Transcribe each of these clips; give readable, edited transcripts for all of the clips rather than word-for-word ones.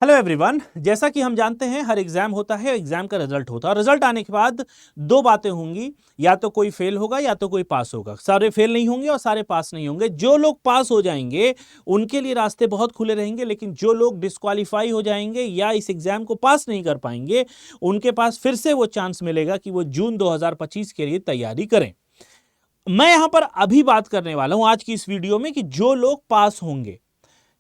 Hello everyone, जैसा कि हम जानते हैं हर एग्जाम होता है, एग्जाम का रिजल्ट होता है और रिजल्ट आने के बाद दो बातें होंगी, या तो कोई फेल होगा या तो कोई पास होगा। सारे फेल नहीं होंगे और सारे पास नहीं होंगे। जो लोग पास हो जाएंगे उनके लिए रास्ते बहुत खुले रहेंगे, लेकिन जो लोग डिस्क्वालीफाई हो जाएंगे या इस एग्जाम को पास नहीं कर पाएंगे उनके पास फिर से वो चांस मिलेगा कि वो जून 2025 के लिए तैयारी करें। मैं यहां पर अभी बात करने वाला हूं आज की इस वीडियो में कि जो लोग पास होंगे,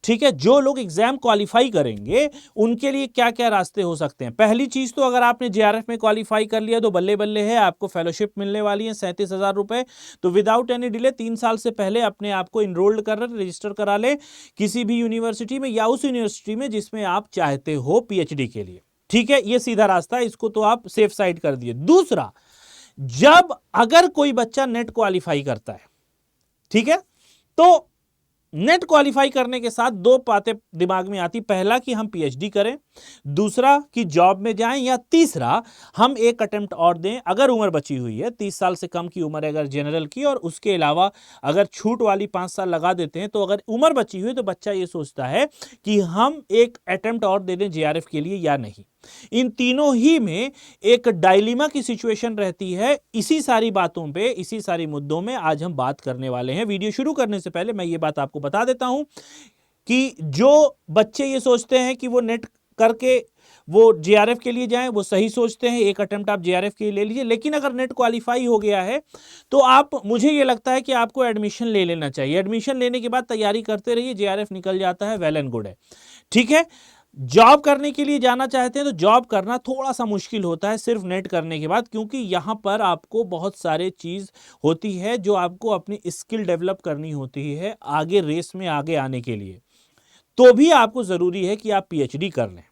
ठीक है, जो लोग एग्जाम क्वालिफाई करेंगे उनके लिए क्या क्या रास्ते हो सकते हैं। पहली चीज तो अगर आपने जेआरएफ में क्वालिफाई कर लिया तो बल्ले बल्ले है, आपको फेलोशिप मिलने वाली है 37,000 रुपए। तो विदाउट एनी डिले 3 साल से पहले अपने आप को इनरोल्ड कर रजिस्टर करा ले किसी भी यूनिवर्सिटी में या उस यूनिवर्सिटी में जिसमें आप चाहते हो पीएचडी के लिए। ठीक है, यह सीधा रास्ता है, इसको तो आप सेफ साइड कर दिए। दूसरा, जब अगर कोई बच्चा नेट क्वालिफाई करता है, ठीक है, तो नेट क्वालिफाई करने के साथ दो बातें दिमाग में आती। पहला कि हम पीएचडी करें, दूसरा कि जॉब में जाएं, या तीसरा हम एक अटेम्प्ट और दें अगर उम्र बची हुई है। 30 साल से कम की उम्र है अगर जनरल की, और उसके अलावा अगर छूट वाली 5 साल लगा देते हैं, तो अगर उम्र बची हुई है तो बच्चा ये सोचता है कि हम एक अटेम्प्ट और दे दें जेआरएफ के लिए या नहीं। इन तीनों ही में एक डायलिमा की सिचुएशन रहती है। इसी सारी बातों पे, इसी सारी मुद्दों में आज हम बात करने वाले हैं। वीडियो शुरू करने से पहले मैं ये बात आपको बता देता हूं कि जो बच्चे ये सोचते हैं कि वो नेट करके वो जेआरएफ के लिए जाएं, वो सही सोचते हैं। एक अटेम्प्ट आप जेआरएफ के लिए ले लीजिए, लेकिन अगर नेट क्वालिफाई हो गया है तो आप, मुझे ये लगता है कि आपको एडमिशन ले लेना चाहिए। एडमिशन लेने के बाद तैयारी करते रहिए, जेआरएफ निकल जाता है, वेल एंड गुड है। ठीक है, जॉब करने के लिए जाना चाहते हैं तो जॉब करना थोड़ा सा मुश्किल होता है सिर्फ नेट करने के बाद, क्योंकि यहां पर आपको बहुत सारे चीज होती है जो आपको अपनी स्किल डेवलप करनी होती है आगे रेस में आगे आने के लिए। तो भी आपको जरूरी है कि आप पीएचडी कर लें।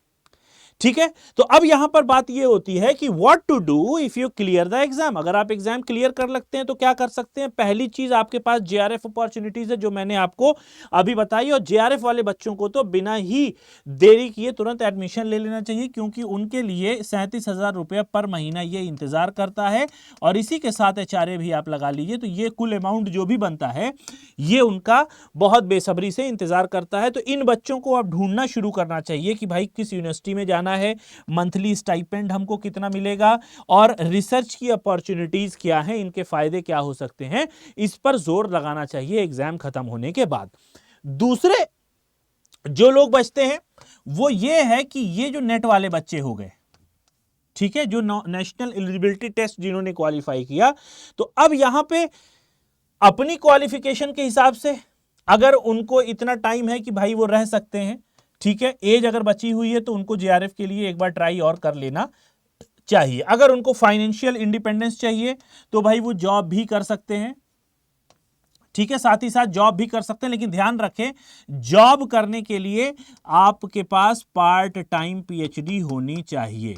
ठीक है, तो अब यहां पर बात यह होती है कि what to do if you clear the exam. अगर आप एग्जाम क्लियर कर लगते हैं तो क्या कर सकते हैं। पहली चीज, आपके पास जेआरएफ अपॉर्चुनिटीज है जो मैंने आपको अभी बताई, और जेआरएफ वाले बच्चों को तो बिना ही देरी किए तुरंत एडमिशन ले लेना चाहिए, क्योंकि उनके लिए 37,000 रुपया पर महीना ये इंतजार करता है, और इसी के साथ एचआरए भी आप लगा लीजिए तो ये कुल अमाउंट जो भी बनता है ये उनका बहुत बेसब्री से इंतजार करता है। तो इन बच्चों को आप ढूंढना शुरू करना चाहिए कि भाई किस यूनिवर्सिटी में जाना है, मंथली स्टाइपेंड हमको कितना मिलेगा, और रिसर्च की अपॉर्चुनिटीज क्या हैं, इनके फायदे क्या हो सकते हैं, इस पर जोर लगाना चाहिए एग्जाम खत्म होने के बाद। दूसरे जो लोग बचते हैं वो ये है कि ये जो नेट वाले बच्चे हो गए, ठीक है, जो नेशनल एलिजिबिलिटी टेस्ट जिन्होंने क्वालिफाई किया, तो अब यहां पे अपनी क्वालिफिकेशन के हिसाब से अगर उनको इतना टाइम है कि भाई वो रह सकते हैं, ठीक है, एज अगर बची हुई है तो उनको जेआरएफ के लिए एक बार ट्राई और कर लेना चाहिए। अगर उनको फाइनेंशियल इंडिपेंडेंस चाहिए तो भाई वो जॉब भी कर सकते हैं, ठीक है, साथ ही साथ जॉब भी कर सकते हैं, लेकिन ध्यान रखें जॉब करने के लिए आपके पास पार्ट टाइम पीएचडी होनी चाहिए।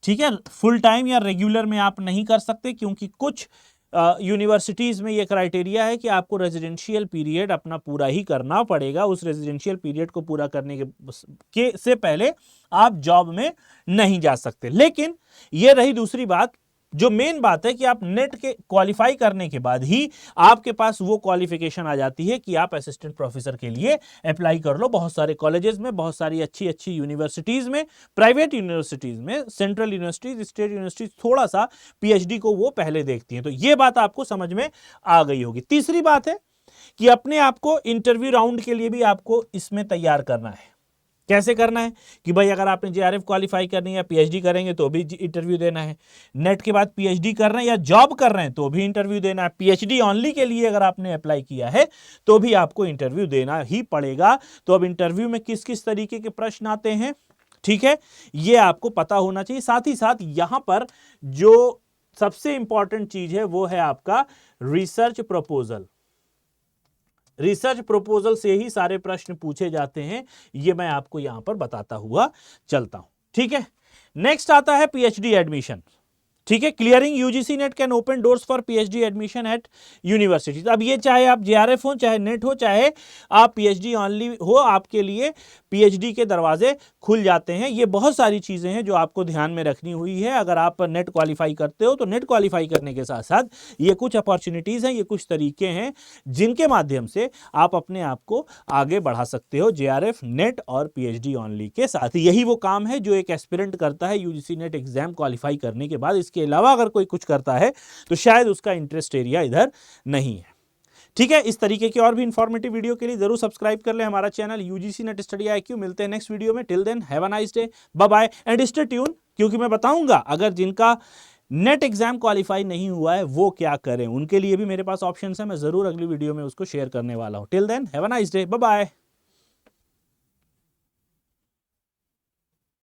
ठीक है, फुल टाइम या रेगुलर में आप नहीं कर सकते, क्योंकि कुछ यूनिवर्सिटीज में यह क्राइटेरिया है कि आपको रेजिडेंशियल पीरियड अपना पूरा ही करना पड़ेगा। उस रेजिडेंशियल पीरियड को पूरा करने के से पहले आप जॉब में नहीं जा सकते। लेकिन यह रही दूसरी बात, जो मेन बात है कि आप नेट के क्वालिफाई करने के बाद ही आपके पास वो क्वालिफिकेशन आ जाती है कि आप असिस्टेंट प्रोफेसर के लिए अप्लाई कर लो। बहुत सारे कॉलेजेस में, बहुत सारी अच्छी अच्छी यूनिवर्सिटीज में, प्राइवेट यूनिवर्सिटीज में, सेंट्रल यूनिवर्सिटीज, स्टेट यूनिवर्सिटीज थोड़ा सा पीएचडी को वो पहले देखती हैं। तो ये बात आपको समझ में आ गई होगी। तीसरी बात है कि अपने आप को इंटरव्यू राउंड के लिए भी आपको इसमें तैयार करना है। कैसे करना है कि भाई अगर आपने जेआरएफ क्वालिफाई करनी है, पीएचडी करेंगे तो भी इंटरव्यू देना है, नेट के बाद पीएचडी कर रहे हैं या जॉब कर रहे हैं तो भी इंटरव्यू देना है, पीएचडी ओनली के लिए अगर आपने अप्लाई किया है तो भी आपको इंटरव्यू देना ही पड़ेगा। तो अब इंटरव्यू में किस किस तरीके के प्रश्न आते हैं, ठीक है, ये आपको पता होना चाहिए। साथ ही साथ यहां पर जो सबसे इंपॉर्टेंट चीज है वो है आपका रिसर्च प्रपोजल। रिसर्च प्रपोजल से ही सारे प्रश्न पूछे जाते हैं, ये मैं आपको यहां पर बताता हुआ चलता हूं। ठीक है, नेक्स्ट आता है पीएचडी एडमिशन। ठीक है, clearing UGC net can open doors for PhD admission eight universities. अब ये चाहे आप जेआरएफ हो, चाहे नेट हो, चाहे आप पीएचडी ओनली हो, आपके लिए पीएचडी के दरवाजे खुल जाते हैं। ये बहुत सारी चीजें हैं जो आपको ध्यान में रखनी हुई है। अगर आप नेट क्वालिफाई करते हो तो नेट क्वालिफाई करने के साथ साथ ये कुछ अपॉर्चुनिटीज हैं, ये कुछ तरीके हैं जिनके माध्यम से आप अपने आप को आगे बढ़ा सकते हो जेआरएफ, नेट और पीएचडी ओनली के साथ। यही वो काम है जो एक एस्पिरेंट करता है यूजीसी नेट एग्जाम क्वालिफाई करने के बाद। इसके अलावा अगर कोई कुछ करता है तो शायद उसका इंटरेस्ट एरिया इधर नहीं है। ठीक है, इस तरीके की और भी इंफॉर्मेटिव वीडियो के लिए जरूर सब्सक्राइब कर ले हमारा channel UGC NET study IQ। मिलते हैं नेक्स्ट वीडियो में। Till then have a nice day, bye bye and stay tune, क्योंकि मैं बताऊंगा अगर जिनका नेट एग्जाम क्वालिफाई नहीं हुआ है वो क्या करें, उनके लिए भी मेरे पास ऑप्शंस है। मैं जरूर अगली वीडियो में उसको शेयर करने वाला हूं। Till then have a nice day, bye bye.